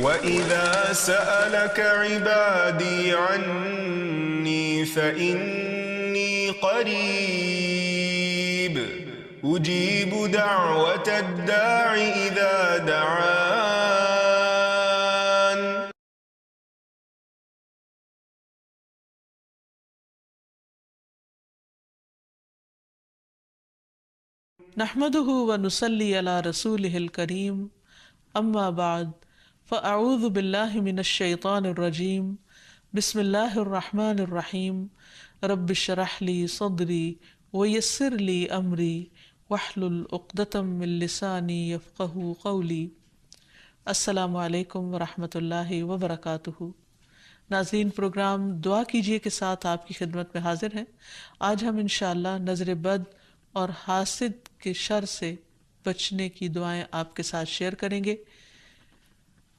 وَإِذَا سَأَلَكَ عِبَادِي عَنِّي فَإِنِّي قَرِيبٌ أُجِيبُ دَعْوَةَ الدَّاعِ إِذَا دَعَانِ. نحمده ونصلي على رسوله الكريم اما بعد فاعوذ باللہ من الشیطان الرجیم بسم اللہ الرحمن الرحیم رب اشرح لی صدری ویسر لی امری واحلل عقدۃ من لسانی یفقہوا قولی. السلام علیکم ورحمۃ اللہ وبرکاتہ. ناظرین، پروگرام دعا کیجیے کے ساتھ آپ کی خدمت میں حاضر ہیں. آج ہم انشاءاللہ نظر بد اور حاسد کے شر سے بچنے کی دعائیں آپ کے ساتھ شیئر کریں گے.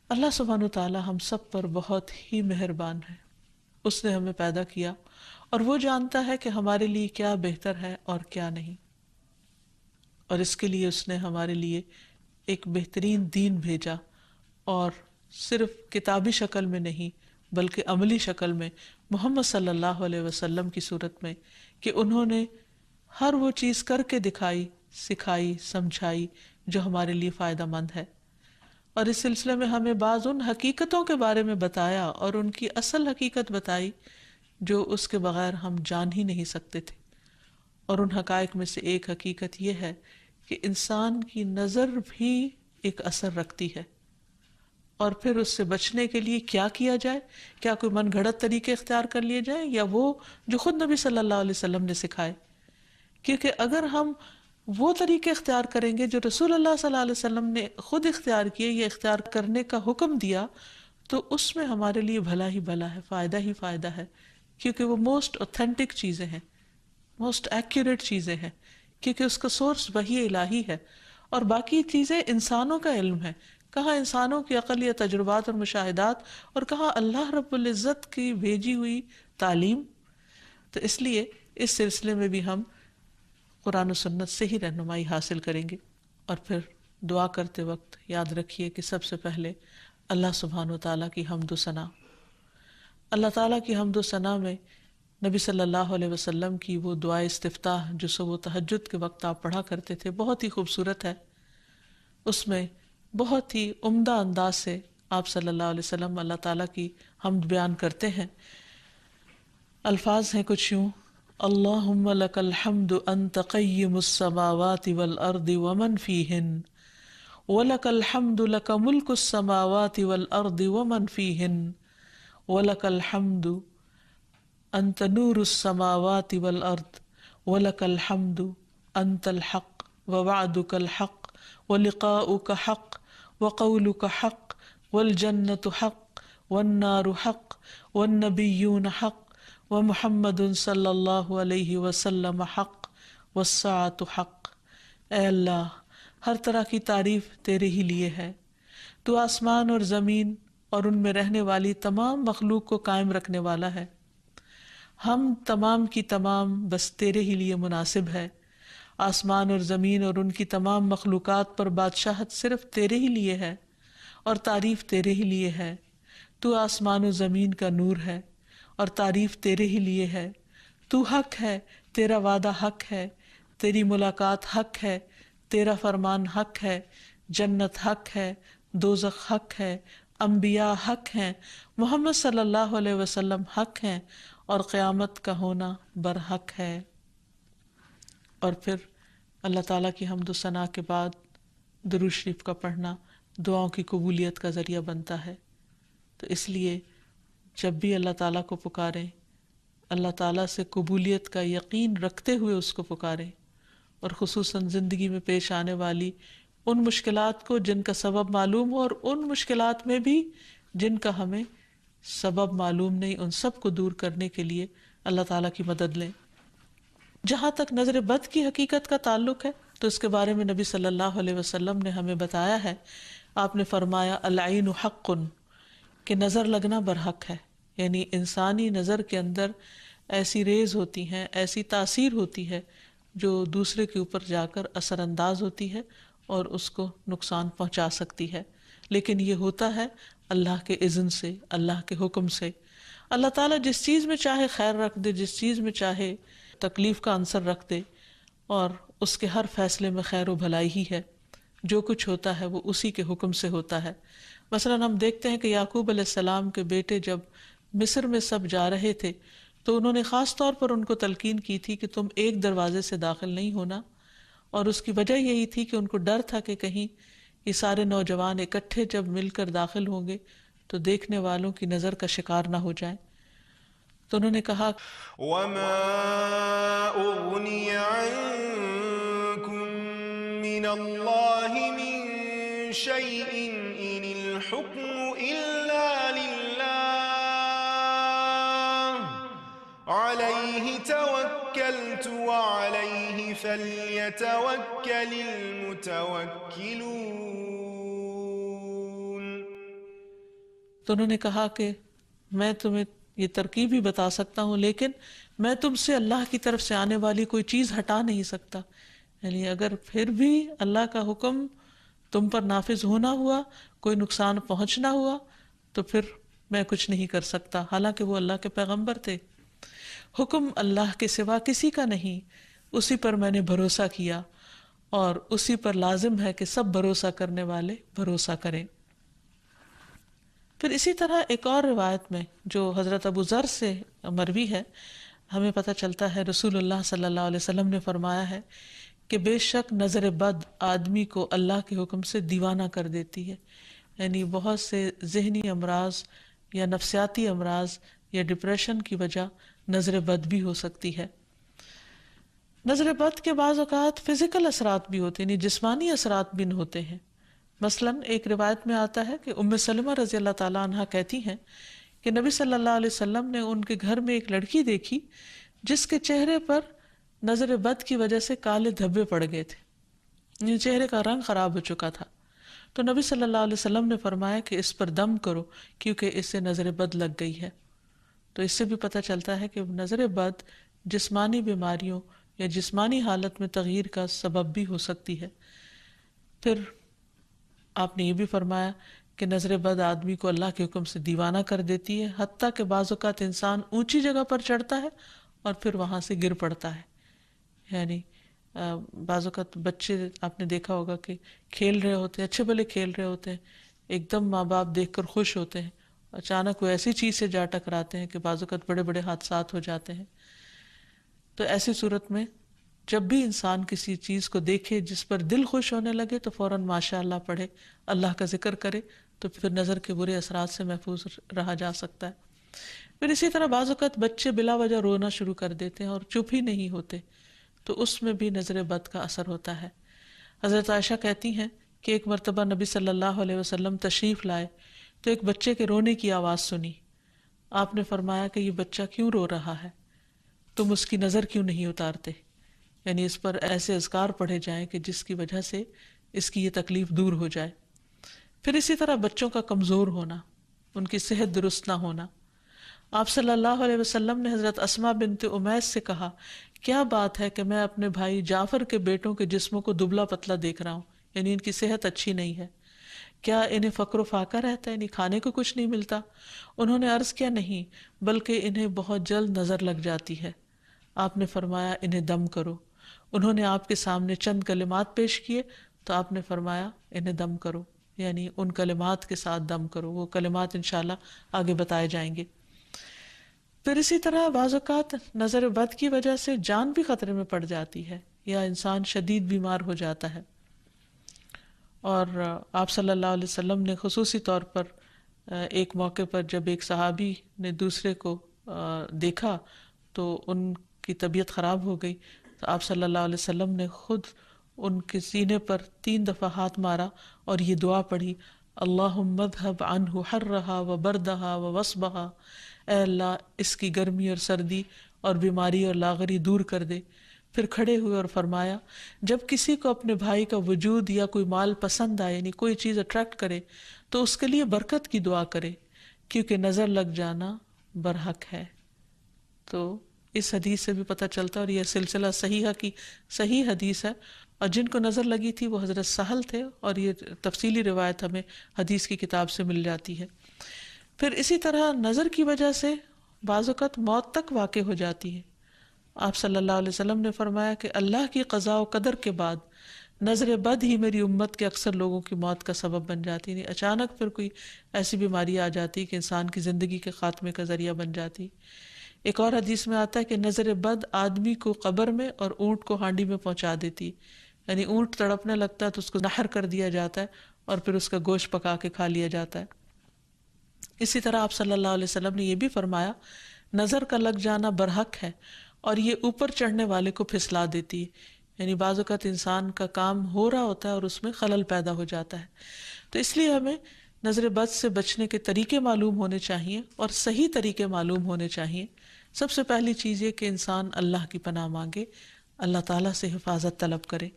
اللہ سبحانہ و تعالی ہم سب پر بہت ہی مہربان ہے. اس نے ہمیں پیدا کیا اور وہ جانتا ہے کہ ہمارے لیے کیا بہتر ہے اور کیا نہیں، اور اس کے لیے اس نے ہمارے لیے ایک بہترین دین بھیجا، اور صرف کتابی شکل میں نہیں بلکہ عملی شکل میں محمد صلی اللہ علیہ وسلم کی صورت میں، کہ انہوں نے ہر وہ چیز کر کے دکھائی، سکھائی، سمجھائی جو ہمارے لیے فائدہ مند ہے. اور اس سلسلے میں ہمیں بعض ان حقیقتوں کے بارے میں بتایا اور ان کی اصل حقیقت بتائی جو اس کے بغیر ہم جان ہی نہیں سکتے تھے. اور ان حقائق میں سے ایک حقیقت یہ ہے کہ انسان کی نظر بھی ایک اثر رکھتی ہے، اور پھر اس سے بچنے کے لیے کیا کیا جائے. کیا کوئی من گھڑت طریقے اختیار کر لیے جائیں یا وہ جو خود نبی صلی اللہ علیہ وسلم نے سکھائے؟ کیونکہ اگر ہم وہ طریقے اختیار کریں گے جو رسول اللہ صلی اللہ علیہ وسلم نے خود اختیار کیے یا اختیار کرنے کا حکم دیا، تو اس میں ہمارے لیے بھلا ہی بھلا ہے، فائدہ ہی فائدہ ہے، کیونکہ وہ موسٹ اوتھینٹک چیزیں ہیں، موسٹ ایکوریٹ چیزیں ہیں، کیونکہ اس کا سورس وحی الہی ہے. اور باقی چیزیں انسانوں کا علم ہے، کہاں انسانوں کی عقل یا تجربات اور مشاہدات، اور کہاں اللہ رب العزت کی بھیجی ہوئی تعلیم. تو اس لیے اس سلسلے میں بھی ہم قرآن و سنت سے ہی رہنمائی حاصل کریں گے. اور پھر دعا کرتے وقت یاد رکھیے کہ سب سے پہلے اللہ سبحانہ و تعالیٰ کی حمد و ثنا، اللہ تعالیٰ کی حمد و ثنا میں نبی صلی اللہ علیہ وسلم کی وہ دعائے استفتاح جو صبح و تہجد کے وقت آپ پڑھا کرتے تھے بہت ہی خوبصورت ہے. اس میں بہت ہی عمدہ انداز سے آپ صلی اللہ علیہ وسلم اللہ تعالیٰ کی حمد بیان کرتے ہیں. الفاظ ہیں کچھ یوں: اللہم لک الحمد انت قیم السماوات والارض ومن فیہن، ولک الحمد لک ملک السماوات والارض ومن فیہن، ولک الحمد انت نور السماوات والارض، ولک الحمد انت الحق ووعدک الحق ولقاؤک حق وقولک حق والجنة حق والنار حق والنبیون حق ومحمد صلی اللہ علیہ وسلم حق والساعۃ حق. اے اللہ، ہر طرح کی تعریف تیرے ہی لیے ہے. تو آسمان اور زمین اور ان میں رہنے والی تمام مخلوق کو قائم رکھنے والا ہے. ہم تمام کی تمام بس تیرے ہی لیے مناسب ہے. آسمان اور زمین اور ان کی تمام مخلوقات پر بادشاہت صرف تیرے ہی لیے ہے اور تعریف تیرے ہی لیے ہے. تو آسمان و زمین کا نور ہے اور تعریف تیرے ہی لیے ہے. تو حق ہے، تیرا وعدہ حق ہے، تیری ملاقات حق ہے، تیرا فرمان حق ہے، جنت حق ہے، دوزخ حق ہے، انبیاء حق ہیں، محمد صلی اللہ علیہ وسلم حق ہیں، اور قیامت کا ہونا برحق ہے. اور پھر اللہ تعالیٰ کی حمد و ثنا کے بعد درود شریف کا پڑھنا دعاؤں کی قبولیت کا ذریعہ بنتا ہے. تو اس لیے جب بھی اللہ تعالیٰ کو پکاریں، اللہ تعالیٰ سے قبولیت کا یقین رکھتے ہوئے اس کو پکاریں، اور خصوصاً زندگی میں پیش آنے والی ان مشکلات کو جن کا سبب معلوم ہو، اور ان مشکلات میں بھی جن کا ہمیں سبب معلوم نہیں، ان سب کو دور کرنے کے لیے اللہ تعالیٰ کی مدد لیں. جہاں تک نظر بد کی حقیقت کا تعلق ہے تو اس کے بارے میں نبی صلی اللہ علیہ وسلم نے ہمیں بتایا ہے. آپ نے فرمایا العین حق، کہ نظر لگنا برحق ہے. یعنی انسانی نظر کے اندر ایسی ریز ہوتی ہیں، ایسی تاثیر ہوتی ہے جو دوسرے کے اوپر جا کر اثر انداز ہوتی ہے اور اس کو نقصان پہنچا سکتی ہے. لیکن یہ ہوتا ہے اللہ کے اذن سے، اللہ کے حکم سے۔ اللہ تعالیٰ جس چیز میں چاہے خیر رکھ دے، جس چیز میں چاہے تکلیف کا عنصر رکھ دے، اور اس کے ہر فیصلے میں خیر و بھلائی ہی ہے۔ جو کچھ ہوتا ہے وہ اسی کے حکم سے ہوتا ہے۔ مثلا ہم دیکھتے ہیں کہ یعقوب علیہ السلام کے بیٹے جب مصر میں سب جا رہے تھے تو انہوں نے خاص طور پر ان کو تلقین کی تھی کہ تم ایک دروازے سے داخل نہیں ہونا، اور اس کی وجہ یہی تھی کہ ان کو ڈر تھا کہ کہیں یہ سارے نوجوان اکٹھے جب مل کر داخل ہوں گے تو دیکھنے والوں کی نظر کا شکار نہ ہو جائیں۔ تو انہوں نے کہا وما أغني عنكم من الله من شيء إن الحكم إلا لله عليه توكلت وعليه فليتوكل المتوكلون۔ تو انہوں نے کہا کہ میں تمہیں یہ ترکیب بھی بتا سکتا ہوں، لیکن میں تم سے اللہ کی طرف سے آنے والی کوئی چیز ہٹا نہیں سکتا۔ یعنی اگر پھر بھی اللہ کا حکم تم پر نافذ ہونا ہوا، کوئی نقصان پہنچنا ہوا، تو پھر میں کچھ نہیں کر سکتا، حالانکہ وہ اللہ کے پیغمبر تھے۔ حکم اللہ کے سوا کسی کا نہیں، اسی پر میں نے بھروسہ کیا، اور اسی پر لازم ہے کہ سب بھروسہ کرنے والے بھروسہ کریں۔ پھر اسی طرح ایک اور روایت میں جو حضرت ابو ذر سے مروی ہے، ہمیں پتہ چلتا ہے رسول اللہ صلی اللہ علیہ وسلم نے فرمایا ہے کہ بے شک نظر بد آدمی کو اللہ کے حکم سے دیوانہ کر دیتی ہے۔ یعنی بہت سے ذہنی امراض یا نفسیاتی امراض یا ڈپریشن کی وجہ نظر بد بھی ہو سکتی ہے۔ نظر بد کے بعض اوقات فزیکل اثرات بھی ہوتے ہیں، یعنی جسمانی اثرات بھی ہوتے ہیں۔ مثلا ایک روایت میں آتا ہے کہ ام سلمہ رضی اللہ تعالیٰ عنہ کہتی ہیں کہ نبی صلی اللہ علیہ وسلم نے ان کے گھر میں ایک لڑکی دیکھی جس کے چہرے پر نظر بد کی وجہ سے کالے دھبے پڑ گئے تھے، یعنی چہرے کا رنگ خراب ہو چکا تھا۔ تو نبی صلی اللہ علیہ وسلم نے فرمایا کہ اس پر دم کرو کیونکہ اس سے نظر بد لگ گئی ہے۔ تو اس سے بھی پتہ چلتا ہے کہ نظر بد جسمانی بیماریوں یا جسمانی حالت میں تغییر کا سبب بھی ہو سکتی ہے۔ پھر آپ نے یہ بھی فرمایا کہ نظر بد آدمی کو اللہ کے حکم سے دیوانہ کر دیتی ہے، حتیٰ کہ بعض اوقات انسان اونچی جگہ پر چڑھتا ہے اور پھر وہاں سے گر پڑتا ہے۔ یعنی بعض اوقات بچے آپ نے دیکھا ہوگا کہ کھیل رہے ہوتے ہیں، اچھے بھلے کھیل رہے ہوتے ہیں، ایک دم ماں باپ دیکھ کر خوش ہوتے ہیں، اچانک وہ ایسی چیز سے جا ٹکراتے ہیں کہ بعض اوقات بڑے بڑے حادثات ہو جاتے ہیں۔ تو ایسی صورت میں جب بھی انسان کسی چیز کو دیکھے جس پر دل خوش ہونے لگے تو فوراً ماشاء اللہ پڑھے، اللہ کا ذکر کرے، تو پھر نظر کے برے اثرات سے محفوظ رہا جا سکتا ہے۔ پھر اسی طرح بعض اوقات بچے بلا وجہ رونا شروع کر دیتے ہیں اور چپ ہی نہیں ہوتے، تو اس میں بھی نظر بد کا اثر ہوتا ہے۔ حضرت عائشہ کہتی ہیں کہ ایک مرتبہ نبی صلی اللہ علیہ وسلم تشریف لائے تو ایک بچے کے رونے کی آواز سنی۔ آپ نے فرمایا کہ یہ بچہ کیوں رو رہا ہے؟ تم اس کی نظر کیوں نہیں اتارتے؟ یعنی اس پر ایسے اذکار پڑھے جائیں کہ جس کی وجہ سے اس کی یہ تکلیف دور ہو جائے۔ پھر اسی طرح بچوں کا کمزور ہونا، ان کی صحت درست نہ ہونا۔ آپ صلی اللہ علیہ وسلم نے حضرت اسماء بنت امیس سے کہا، کیا بات ہے کہ میں اپنے بھائی جعفر کے بیٹوں کے جسموں کو دبلا پتلا دیکھ رہا ہوں، یعنی ان کی صحت اچھی نہیں ہے، کیا انہیں فقر و فاقہ رہتا ہے، یعنی کھانے کو کچھ نہیں ملتا؟ انہوں نے عرض کیا، نہیں، بلکہ انہیں بہت جلد نظر لگ جاتی ہے۔ آپ نے فرمایا انہیں دم کرو۔ انہوں نے آپ کے سامنے چند کلمات پیش کیے تو آپ نے فرمایا انہیں دم کرو، یعنی ان کلمات کے ساتھ دم کرو۔ وہ کلمات انشاءاللہ آگے بتائے جائیں گے۔ پھر اسی طرح بعض اوقات نظر بد کی وجہ سے جان بھی خطرے میں پڑ جاتی ہے یا انسان شدید بیمار ہو جاتا ہے۔ اور آپ صلی اللہ علیہ وسلم نے خصوصی طور پر ایک موقع پر جب ایک صحابی نے دوسرے کو دیکھا تو ان کی طبیعت خراب ہو گئی، تو آپ صلی اللہ علیہ وسلم نے خود ان کے سینے پر 3 دفعہ ہاتھ مارا اور یہ دعا پڑھی، اللہم اذھب عنہ حرہا وبردہا ووصبہا، اے اللہ اس کی گرمی اور سردی اور بیماری اور لاغری دور کر دے۔ پھر کھڑے ہوئے اور فرمایا، جب کسی کو اپنے بھائی کا وجود یا کوئی مال پسند آئے، یعنی کوئی چیز اٹریکٹ کرے، تو اس کے لیے برکت کی دعا کرے، کیونکہ نظر لگ جانا برحق ہے۔ تو اس حدیث سے بھی پتہ چلتا، اور یہ سلسلہ صحیحہ کی صحیح حدیث ہے، اور جن کو نظر لگی تھی وہ حضرت سہل تھے، اور یہ تفصیلی روایت ہمیں حدیث کی کتاب سے مل جاتی ہے۔ پھر اسی طرح نظر کی وجہ سے بعض اوقات موت تک واقع ہو جاتی ہے۔ آپ صلی اللہ علیہ وسلم نے فرمایا کہ اللہ کی قضاء و قدر کے بعد نظر بد ہی میری امت کے اکثر لوگوں کی موت کا سبب بن جاتی ہے، اچانک پھر کوئی ایسی بیماری آ جاتی کہ انسان کی زندگی کے خاتمے کا ذریعہ بن جاتی۔ ایک اور حدیث میں آتا ہے کہ نظر بد آدمی کو قبر میں اور اونٹ کو ہانڈی میں پہنچا دیتی، یعنی اونٹ تڑپنے لگتا ہے تو اس کو نحر کر دیا جاتا ہے اور پھر اس کا گوشت پکا کے کھا لیا جاتا ہے۔ اسی طرح آپ صلی اللہ علیہ وسلم نے یہ بھی فرمایا نظر کا لگ جانا برحق ہے اور یہ اوپر چڑھنے والے کو پھسلا دیتی ہے، یعنی بعض اوقات انسان کا کام ہو رہا ہوتا ہے اور اس میں خلل پیدا ہو جاتا ہے۔ تو اس لیے ہمیں نظر بد سے بچنے کے طریقے معلوم ہونے چاہیے اور صحیح طریقے معلوم ہونے چاہیے۔ سب سے پہلی چیز یہ کہ انسان اللہ کی پناہ مانگے، اللہ تعالیٰ سے حفاظت طلب کرے۔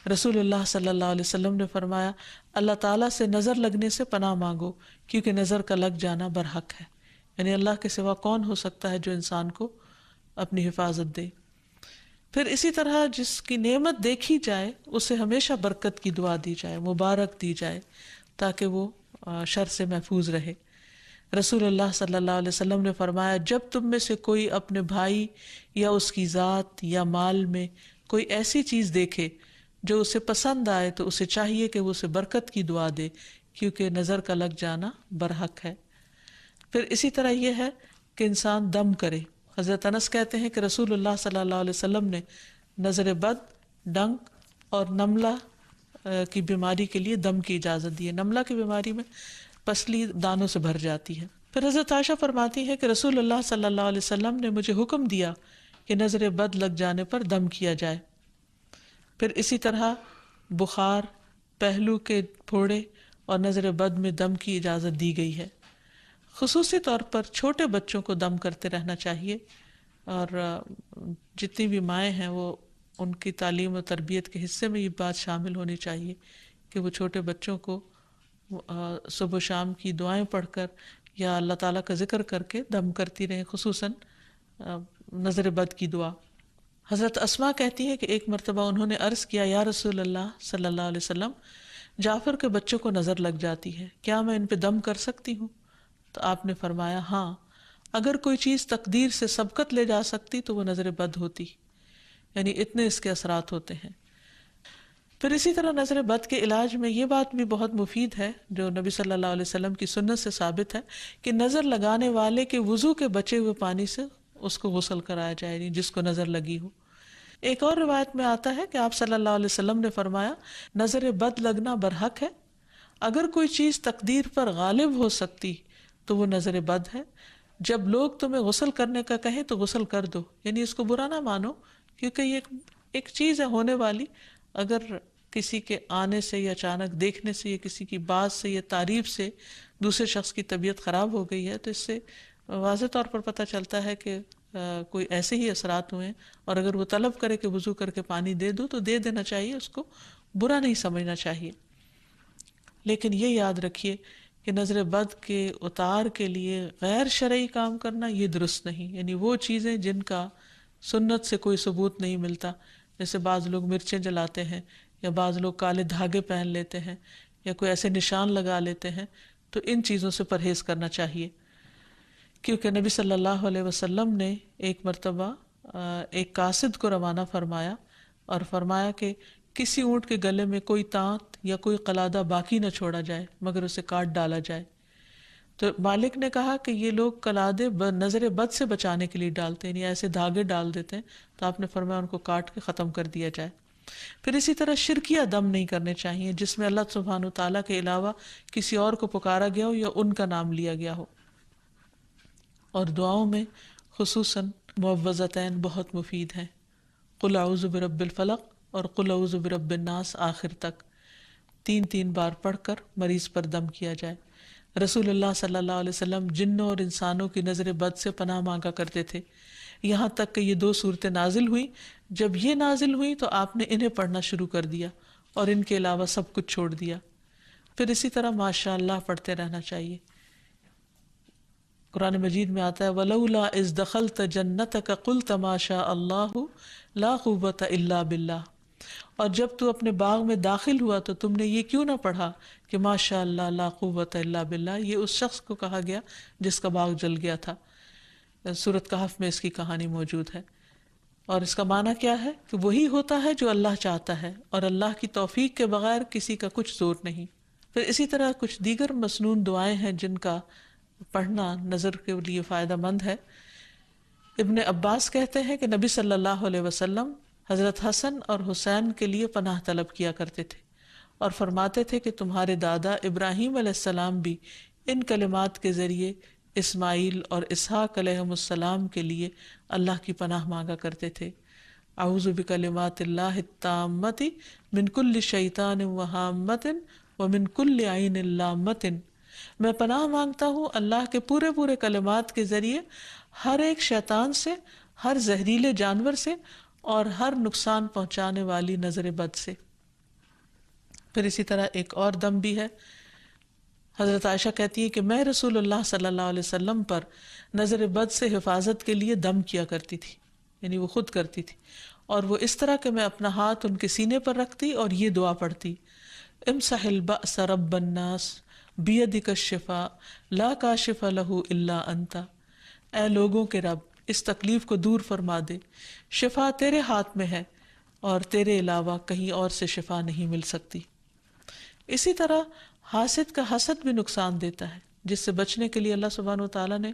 رسول اللہ صلی اللہ علیہ وسلم نے فرمایا اللہ تعالیٰ سے نظر لگنے سے پناہ مانگو کیونکہ نظر کا لگ جانا برحق ہے، یعنی اللہ کے سوا کون ہو سکتا ہے جو انسان کو اپنی حفاظت دے۔ پھر اسی طرح جس کی نعمت دیکھی جائے اسے ہمیشہ برکت کی دعا دی جائے، مبارک دی جائے تاکہ وہ شر سے محفوظ رہے۔ رسول اللہ صلی اللہ علیہ وسلم نے فرمایا جب تم میں سے کوئی اپنے بھائی یا اس کی ذات یا مال میں کوئی ایسی چیز دیکھے جو اسے پسند آئے تو اسے چاہیے کہ وہ اسے برکت کی دعا دے کیونکہ نظر کا لگ جانا برحق ہے۔ پھر اسی طرح یہ ہے کہ انسان دم کرے۔ حضرت انس کہتے ہیں کہ رسول اللہ صلی اللہ علیہ وسلم نے نظر بد، ڈنک اور نملہ کی بیماری کے لیے دم کی اجازت دی ہے۔ نملہ کی بیماری میں پسلی دانوں سے بھر جاتی ہے۔ پھر حضرت عائشہ فرماتی ہے کہ رسول اللہ صلی اللہ علیہ وسلم نے مجھے حکم دیا کہ نظر بد لگ جانے پر دم کیا جائے۔ پھر اسی طرح بخار، پہلو کے پھوڑے اور نظر بد میں دم کی اجازت دی گئی ہے۔ خصوصی طور پر چھوٹے بچوں کو دم کرتے رہنا چاہیے، اور جتنی بھی مائیں ہیں وہ ان کی تعلیم و تربیت کے حصے میں یہ بات شامل ہونی چاہیے کہ وہ چھوٹے بچوں کو صبح و شام کی دعائیں پڑھ کر یا اللہ تعالیٰ کا ذکر کر کے دم کرتی رہیں، خصوصاً نظر بد کی دعا۔ حضرت اسماء کہتی ہے کہ ایک مرتبہ انہوں نے عرض کیا یا رسول اللہ صلی اللہ علیہ وسلم جعفر کے بچوں کو نظر لگ جاتی ہے، کیا میں ان پہ دم کر سکتی ہوں؟ تو آپ نے فرمایا ہاں، اگر کوئی چیز تقدیر سے سبقت لے جا سکتی تو وہ نظر بد ہوتی، یعنی اتنے اس کے اثرات ہوتے ہیں۔ پھر اسی طرح نظر بد کے علاج میں یہ بات بھی بہت مفید ہے جو نبی صلی اللہ علیہ وسلم کی سنت سے ثابت ہے کہ نظر لگانے والے کے وضو کے بچے ہوئے پانی سے اس کو غسل کرایا جائے، یعنی جس کو نظر لگی ہو۔ ایک اور روایت میں آتا ہے کہ آپ صلی اللہ علیہ وسلم نے فرمایا نظر بد لگنا برحق ہے، اگر کوئی چیز تقدیر پر غالب ہو سکتی تو وہ نظر بد ہے۔ جب لوگ تمہیں غسل کرنے کا کہیں تو غسل کر دو، یعنی اس کو برا نہ مانو کیونکہ یہ ایک چیز ہے ہونے والی۔ اگر کسی کے آنے سے یا اچانک دیکھنے سے یا کسی کی بات سے یا تعریف سے دوسرے شخص کی طبیعت خراب ہو گئی ہے تو اس سے واضح طور پر پتہ چلتا ہے کہ کوئی ایسے ہی اثرات ہوئے ہیں، اور اگر وہ طلب کرے کہ وضو کر کے پانی دے دو تو دے دینا چاہیے، اس کو برا نہیں سمجھنا چاہیے۔ لیکن یہ یاد رکھیے کہ نظر بد کے اتار کے لیے غیر شرعی کام کرنا یہ درست نہیں، یعنی وہ چیزیں جن کا سنت سے کوئی ثبوت نہیں ملتا، جیسے بعض لوگ مرچیں جلاتے ہیں یا بعض لوگ کالے دھاگے پہن لیتے ہیں یا کوئی ایسے نشان لگا لیتے ہیں، تو ان چیزوں سے پرہیز کرنا چاہیے۔ کیونکہ نبی صلی اللہ علیہ وسلم نے ایک مرتبہ ایک قاصد کو روانہ فرمایا اور فرمایا کہ کسی اونٹ کے گلے میں کوئی تانت یا کوئی قلادہ باقی نہ چھوڑا جائے مگر اسے کاٹ ڈالا جائے۔ تو مالک نے کہا کہ یہ لوگ قلادے نظر بد سے بچانے کے لیے ڈالتے ہیں، یعنی ایسے دھاگے ڈال دیتے ہیں، تو آپ نے فرمایا ان کو کاٹ کے ختم کر دیا جائے۔ پھر اسی طرح شرکیہ دم نہیں کرنے چاہیے جس میں اللہ سبحانہ و تعالیٰ کے علاوہ کسی اور کو پکارا گیا ہو یا ان کا نام لیا گیا ہو۔ اور دعاؤں میں خصوصاً معوذتین بہت مفید ہیں، قل اعوذ برب الفلق اور قل اعوذ برب الناس آخر تک 3 بار پڑھ کر مریض پر دم کیا جائے۔ رسول اللہ صلی اللہ علیہ وسلم جنوں اور انسانوں کی نظر بد سے پناہ مانگا کرتے تھے، یہاں تک کہ یہ 2 صورتیں نازل ہوئیں۔ جب یہ نازل ہوئی تو آپ نے انہیں پڑھنا شروع کر دیا اور ان کے علاوہ سب کچھ چھوڑ دیا۔ پھر اسی طرح ماشاء اللہ پڑھتے رہنا چاہیے۔ قرآن مجید میں آتا ہے وَلَوْلَا إِذْ دَخَلْتَ جَنَّتَكَ قُلْتَ مَا شَاءَ اللَّهُ لَا قُوَّةَ إِلَّا بِاللَّهِ، اور جب تو اپنے باغ میں داخل ہوا تو تم نے یہ کیوں نہ پڑھا کہ ماشاء اللہ لا قوت الا باللہ. یہ اس شخص کو کہا گیا جس کا باغ جل گیا تھا. سورۃ کہف میں اس کی کہانی موجود ہے. اور اس کا معنی کیا ہے کہ وہی ہوتا ہے جو اللہ چاہتا ہے، اور اللہ کی توفیق کے بغیر کسی کا کچھ زور نہیں. پھر اسی طرح کچھ دیگر مسنون دعائیں ہیں جن کا پڑھنا نظر کے لیے فائدہ مند ہے. ابن عباس کہتے ہیں کہ نبی صلی اللہ علیہ وسلم حضرت حسن اور حسین کے لیے پناہ طلب کیا کرتے تھے اور فرماتے تھے کہ تمہارے دادا ابراہیم علیہ السلام بھی ان کلمات کے ذریعے اسماعیل اور اسحاق علیہم السلام کے لیے اللہ کی پناہ مانگا کرتے تھے. اعوذ بکلمات اللہ التامۃ من کل شیطان وہامۃ ومن کل عین لامۃ. میں پناہ مانگتا ہوں اللہ کے پورے پورے کلمات کے ذریعے ہر ایک شیطان سے، ہر زہریلے جانور سے اور ہر نقصان پہنچانے والی نظر بد سے. پھر اسی طرح ایک اور دم بھی ہے. حضرت عائشہ کہتی ہے کہ میں رسول اللہ صلی اللہ علیہ وسلم پر نظر بد سے حفاظت کے لیے دم کیا کرتی تھی، یعنی وہ خود کرتی تھی، اور وہ اس طرح کہ میں اپنا ہاتھ ان کے سینے پر رکھتی اور یہ دعا پڑھتی: امسح البأس رب الناس بیدک الشفاء لا کاشف لہ الا انت. اے لوگوں کے رب، اس تکلیف کو دور فرما دے، شفا تیرے ہاتھ میں ہے اور تیرے علاوہ کہیں اور سے شفا نہیں مل سکتی. اسی طرح حاسد کا حسد بھی نقصان دیتا ہے، جس سے بچنے کے لیے اللہ سبحانہ وتعالیٰ نے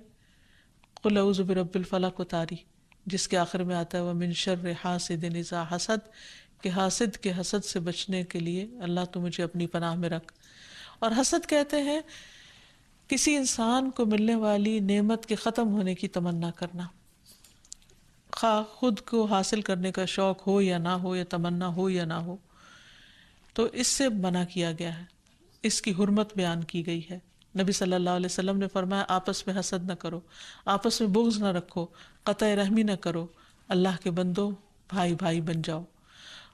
قل اعوذ برب الفلق اتاری، جس کے آخر میں آتا ہے ومن شر حاسد اذا حسد، کہ حاسد کے حسد سے بچنے کے لیے اللہ تو مجھے اپنی پناہ میں رکھ. اور حسد کہتے ہیں کسی انسان کو ملنے والی نعمت کے ختم ہونے کی تمنا کرنا، خواہ خود کو حاصل کرنے کا شوق ہو یا نہ ہو، یا تمنا ہو یا نہ ہو، تو اس سے منع کیا گیا ہے، اس کی حرمت بیان کی گئی ہے. نبی صلی اللہ علیہ وسلم نے فرمایا آپس میں حسد نہ کرو، آپس میں بغض نہ رکھو، قطع رحمی نہ کرو، اللہ کے بندو بھائی بھائی بن جاؤ.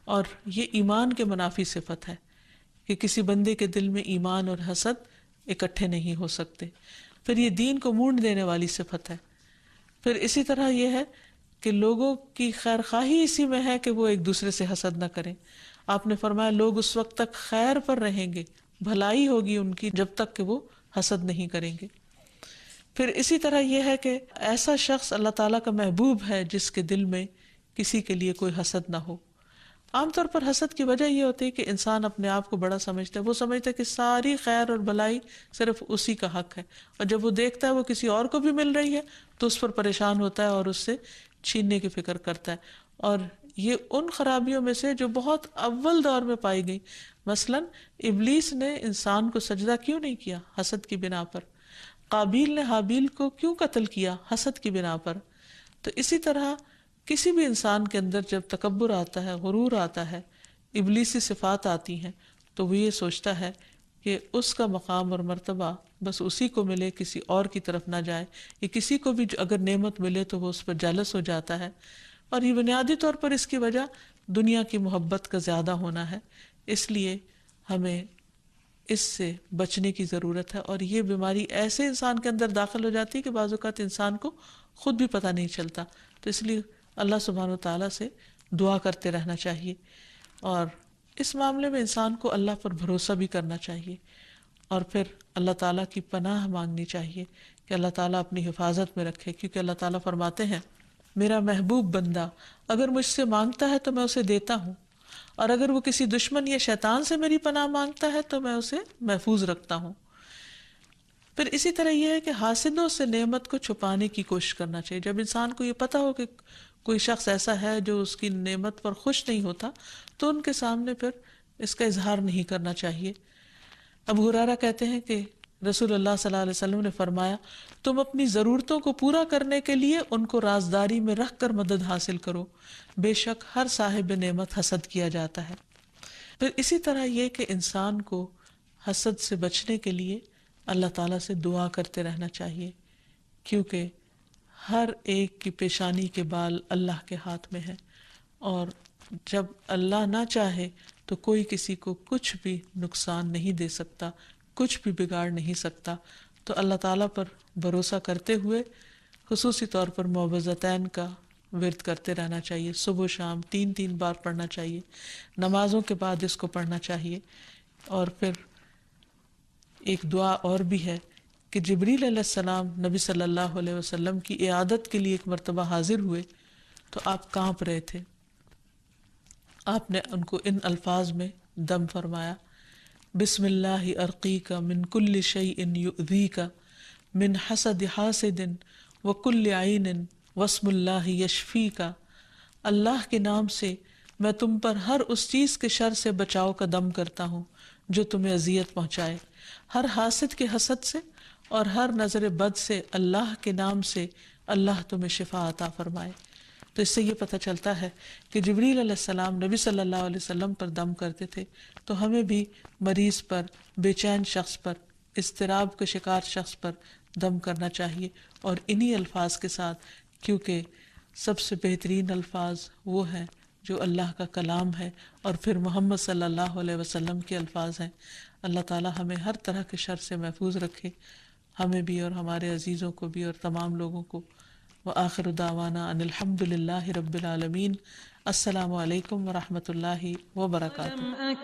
اور یہ ایمان کے منافی صفت ہے کہ کسی بندے کے دل میں ایمان اور حسد اکٹھے نہیں ہو سکتے. پھر یہ دین کو مونڈ دینے والی صفت ہے. پھر اسی طرح یہ ہے کہ لوگوں کی خیر خواہی اسی میں ہے کہ وہ ایک دوسرے سے حسد نہ کریں. آپ نے فرمایا لوگ اس وقت تک خیر پر رہیں گے، بھلائی ہوگی ان کی، جب تک کہ وہ حسد نہیں کریں گے. پھر اسی طرح یہ ہے کہ ایسا شخص اللہ تعالیٰ کا محبوب ہے جس کے دل میں کسی کے لیے کوئی حسد نہ ہو. عام طور پر حسد کی وجہ یہ ہوتی ہے کہ انسان اپنے آپ کو بڑا سمجھتا ہے، وہ سمجھتا ہے کہ ساری خیر اور بھلائی صرف اسی کا حق ہے، اور جب وہ دیکھتا ہے وہ کسی اور کو بھی مل رہی ہے تو اس پر پریشان ہوتا ہے اور اس سے چھیننے کی فکر کرتا ہے. اور یہ ان خرابیوں میں سے جو بہت اول دور میں پائی گئی. مثلاً ابلیس نے انسان کو سجدہ کیوں نہیں کیا؟ حسد کی بنا پر. قابیل نے حابیل کو کیوں قتل کیا؟ حسد کی بنا پر. تو اسی طرح کسی بھی انسان کے اندر جب تکبر آتا ہے، غرور آتا ہے، ابلیسی صفات آتی ہیں، تو وہ یہ سوچتا ہے کہ اس کا مقام اور مرتبہ بس اسی کو ملے، کسی اور کی طرف نہ جائے. یا کسی کو بھی اگر نعمت ملے تو وہ اس پر جالس ہو جاتا ہے. اور یہ بنیادی طور پر اس کی وجہ دنیا کی محبت کا زیادہ ہونا ہے. اس لیے ہمیں اس سے بچنے کی ضرورت ہے. اور یہ بیماری ایسے انسان کے اندر داخل ہو جاتی ہے کہ بعض اوقات انسان کو خود بھی پتہ نہیں چلتا. تو اس لیے اللہ سبحانہ وتعالیٰ سے دعا کرتے رہنا چاہیے، اور اس معاملے میں انسان کو اللہ پر بھروسہ بھی کرنا چاہیے، اور پھر اللہ تعالیٰ کی پناہ مانگنی چاہیے کہ اللہ تعالیٰ اپنی حفاظت میں رکھے. کیونکہ اللہ تعالیٰ فرماتے ہیں میرا محبوب بندہ اگر مجھ سے مانگتا ہے تو میں اسے دیتا ہوں، اور اگر وہ کسی دشمن یا شیطان سے میری پناہ مانگتا ہے تو میں اسے محفوظ رکھتا ہوں. پھر اسی طرح یہ ہے کہ حاسدوں سے نعمت کو چھپانے کی کوشش کرنا چاہیے. جب انسان کو یہ پتہ ہو کہ کوئی شخص ایسا ہے جو اس کی نعمت پر خوش نہیں ہوتا تو ان کے سامنے پھر اس کا اظہار نہیں کرنا چاہیے. ابو ہریرہ کہتے ہیں کہ رسول اللہ صلی اللہ علیہ وسلم نے فرمایا تم اپنی ضرورتوں کو پورا کرنے کے لیے ان کو رازداری میں رکھ کر مدد حاصل کرو، بے شک ہر صاحب نعمت حسد کیا جاتا ہے. پھر اسی طرح یہ کہ انسان کو حسد سے بچنے کے لیے اللہ تعالیٰ سے دعا کرتے رہنا چاہیے، کیونکہ ہر ایک کی پیشانی کے بال اللہ کے ہاتھ میں ہے، اور جب اللہ نہ چاہے تو کوئی کسی کو کچھ بھی نقصان نہیں دے سکتا، کچھ بھی بگاڑ نہیں سکتا. تو اللہ تعالیٰ پر بھروسہ کرتے ہوئے خصوصی طور پر معوذتین کا ورد کرتے رہنا چاہیے، صبح و شام 3 بار پڑھنا چاہیے، نمازوں کے بعد اس کو پڑھنا چاہیے۔ اور پھر ایک دعا اور بھی ہے کہ جبریل علیہ السلام نبی صلی اللہ علیہ وسلم کی عیادت کے لیے ایک مرتبہ حاضر ہوئے تو آپ کانپ رہے تھے، آپ نے ان کو ان الفاظ میں دم فرمایا: بسم اللہ ارقیک من کل شیء یؤذیک من حسد حاسد وکل عین واسم اللہ یشفیک۔ اللہ کے نام سے میں تم پر ہر اس چیز کے شر سے بچاؤ کا دم کرتا ہوں جو تمہیں اذیت پہنچائے، ہر حاسد کے حسد سے اور ہر نظر بد سے اللہ کے نام سے اللہ تمہیں شفا عطا فرمائے۔ تو اس سے یہ پتہ چلتا ہے کہ جبریل علیہ السلام نبی صلی اللہ علیہ وسلم پر دم کرتے تھے، تو ہمیں بھی مریض پر، بے چین شخص پر، اضطراب کے شکار شخص پر دم کرنا چاہیے، اور انہی الفاظ کے ساتھ، کیونکہ سب سے بہترین الفاظ وہ ہیں جو اللہ کا کلام ہے اور پھر محمد صلی اللہ علیہ وسلم کے الفاظ ہیں۔ اللہ تعالی ہمیں ہر طرح کے شر سے محفوظ رکھے، ہمیں بھی اور ہمارے عزیزوں کو بھی اور تمام لوگوں کو۔ وآخر دعوانا ان الحمد للہ رب العالمین۔ السلام علیکم ورحمۃ اللہ وبرکاتہ۔